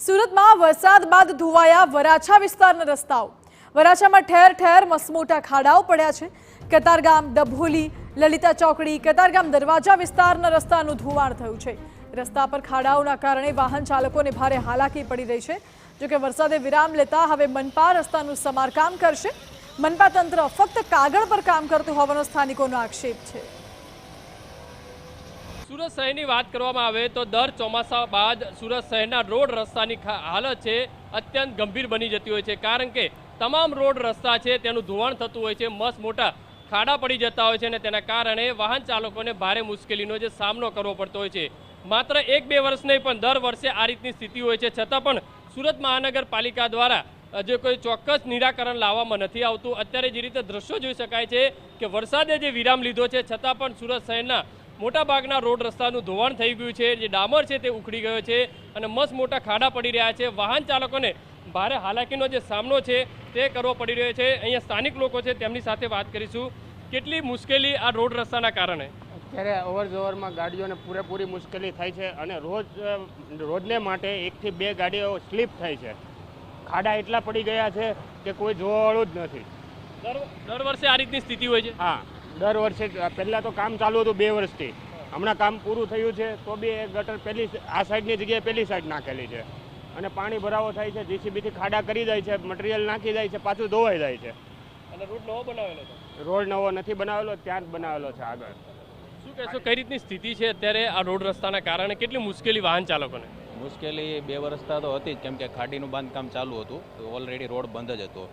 સુરતમાં વરસાદ બાદ ધોવાયા વરાછા વિસ્તારના રસ્તાઓ। વરાછામાં ઠેર ઠેર મસમોટા ખાડાઓ પડ્યા છે। કતારગામ, ડભોલી, લલિતા ચોકડી, કતારગામ દરવાજા વિસ્તારના રસ્તાનું ધોવાણ થયું છે। રસ્તા પર ખાડાઓના કારણે વાહન ચાલકોને ભારે હાલાકી પડી રહી છે। જો કે વરસાદે વિરામ લેતા હવે મનપા રસ્તાનું સમારકામ કરશે। મનપા તંત્ર ફક્ત કાગળ પર કામ કરતું હોવાનો સ્થાનિકોનો આક્ષેપ છે। સુરત શહેરની વાત કરવામાં આવે તો દર ચોમાસા બાદ સુરત શહેરના રોડ રસ્તાની હાલત છે અત્યંત ગંભીર બની જતી હોય છે, કારણ કે તમામ રોડ રસ્તા છે તેનું ધોવાણ થતું હોય છે, મસ્ત મોટા ખાડા પડી જતા હોય છે અને તેના કારણે વાહન ચાલકોને ભારે મુશ્કેલીનો જે સામનો કરવો પડતો હોય છે। માત્ર 1-2 વર્ષ નહીં પણ દર વર્ષે આ રીતની સ્થિતિ હોય છે, છતાં પણ સુરત મહાનગરપાલિકા દ્વારા જે કોઈ ચોક્કસ નિરાકરણ લાવવામાં નથી આવતું। અત્યારે જે રીતે દ્રશ્યો જોઈ શકાય છે કે વરસાદે જે વિરામ લીધો છે છતાં પણ સુરત શહેરના મોટાભાગના રોડ રસ્તાનું ધોવાણ થઈ ગયું છે। જે ડામર છે તે ઉખડી ગયો છે અને મસ્ત મોટા ખાડા પડી રહ્યા છે। વાહન ચાલકોને ભારે હાલાકીનો જે સામનો છે તે કરવો પડી રહ્યો છે। અહીંયા સ્થાનિક લોકો છે તેમની સાથે વાત કરીશું। કેટલી મુશ્કેલી આ રોડ રસ્તાના કારણે? અત્યારે અવર જવરમાં ગાડીઓને પૂરેપૂરી મુશ્કેલી થાય છે અને રોજને માટે 1 થી 2 ગાડીઓ સ્લીપ થાય છે। ખાડા એટલા પડી ગયા છે કે કોઈ જોવાવાળું જ નથી। દર વર્ષે આ રીતની સ્થિતિ હોય છે? હા, દર વર્ષે। પહેલાં તો કામ ચાલુ હતું 2 વર્ષથી, હમણાં કામ પૂરું થયું છે તો બી એ ગટર પેલી આ સાઈડની જગ્યાએ પેલી સાઈડ નાખેલી છે અને પાણી ભરાવો થાય છે। જીસીબીથી ખાડા કરી જાય છે, મટીરિયલ નાખી જાય છે, પાછું ધોવાઈ જાય છે। અને રોડ નવો બનાવેલો છે? રોડ નવો નથી બનાવેલો, ત્યાં જ બનાવેલો છે આગળ। શું કહેશો, કઈ રીતની સ્થિતિ છે અત્યારે આ રોડ રસ્તાના કારણે? કેટલી મુશ્કેલી વાહન ચાલકોને? મુશ્કેલી 2 વર્ષથી તો હતી જ, કેમ કે ખાડીનું બાંધકામ ચાલુ હતું તો ઓલરેડી રોડ બંધ જ હતો।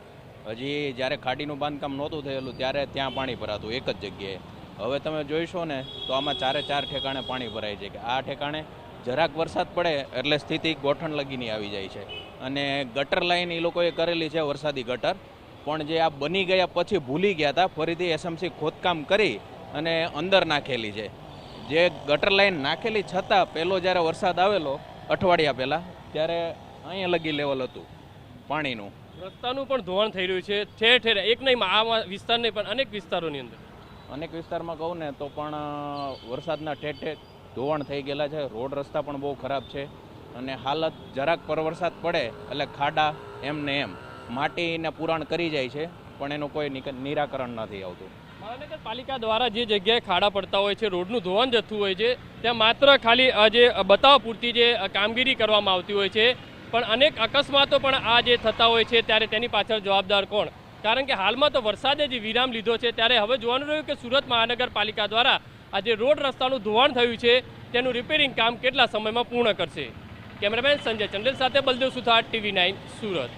હજી જ્યારે ખાડીનું બાંધકામ નહોતું થયેલું ત્યારે ત્યાં પાણી ભરાતું એક જ જગ્યાએ। હવે તમે જોઈશો ને તો આમાં 4 ઠેકાણે પાણી ભરાય છે, કે આ ઠેકાણે જરાક વરસાદ પડે એટલે સ્થિતિ ગોઠણ લગીની આવી જાય છે। અને ગટર લાઈન એ લોકોએ કરેલી છે, વરસાદી ગટર, પણ જે આ બની ગયા પછી ભૂલી ગયા હતા, ફરીથી એસએમસી ખોદકામ કરી અને અંદર નાખેલી છે। જે ગટર લાઈન નાખેલી છતાં પહેલો જ્યારે વરસાદ આવેલો અઠવાડિયા પહેલાં ત્યારે અહીંયા લગી લેવલ હતું પાણીનું। રસ્તાનું પણ ધોવાણ થઈ રહ્યું છે ઠેર ઠેર, એક નહીં આ વિસ્તાર નહીં પણ અનેક વિસ્તારોની અંદર। અનેક વિસ્તારમાં કહું ને તો પણ વરસાદના ઠેર ઠેર ધોવાણ થઈ ગયેલા છે। રોડ રસ્તા પણ બહુ ખરાબ છે અને હાલત જરાક પર વરસાદ પડે એટલે ખાડા એમને એમ માટીને પુરાણ કરી જાય છે, પણ એનું કોઈ નિરાકરણ નથી આવતું। મહાનગરપાલિકા દ્વારા જે જગ્યાએ ખાડા પડતા હોય છે, રોડનું ધોવાણ જતું હોય છે, ત્યાં માત્ર ખાલી જે બતાવવા પૂરતી જે કામગીરી કરવામાં આવતી હોય છે, પણ અનેક અકસ્માતો પણ આ જે થતા હોય છે ત્યારે તેની પાછળ જવાબદાર કોણ? કારણ કે હાલમાં તો વરસાદે જે વિરામ લીધો છે ત્યારે હવે જોવાનું રહ્યું કે સુરત મહાનગરપાલિકા દ્વારા આ જે રોડ રસ્તાનું ધોવાણ થયું છે તેનું રિપેરિંગ કામ કેટલા સમયમાં પૂર્ણ કરશે। કેમેરામેન સંજય ચંડેલ સાથે બલદેવ સુથાર, TV9 સુરત।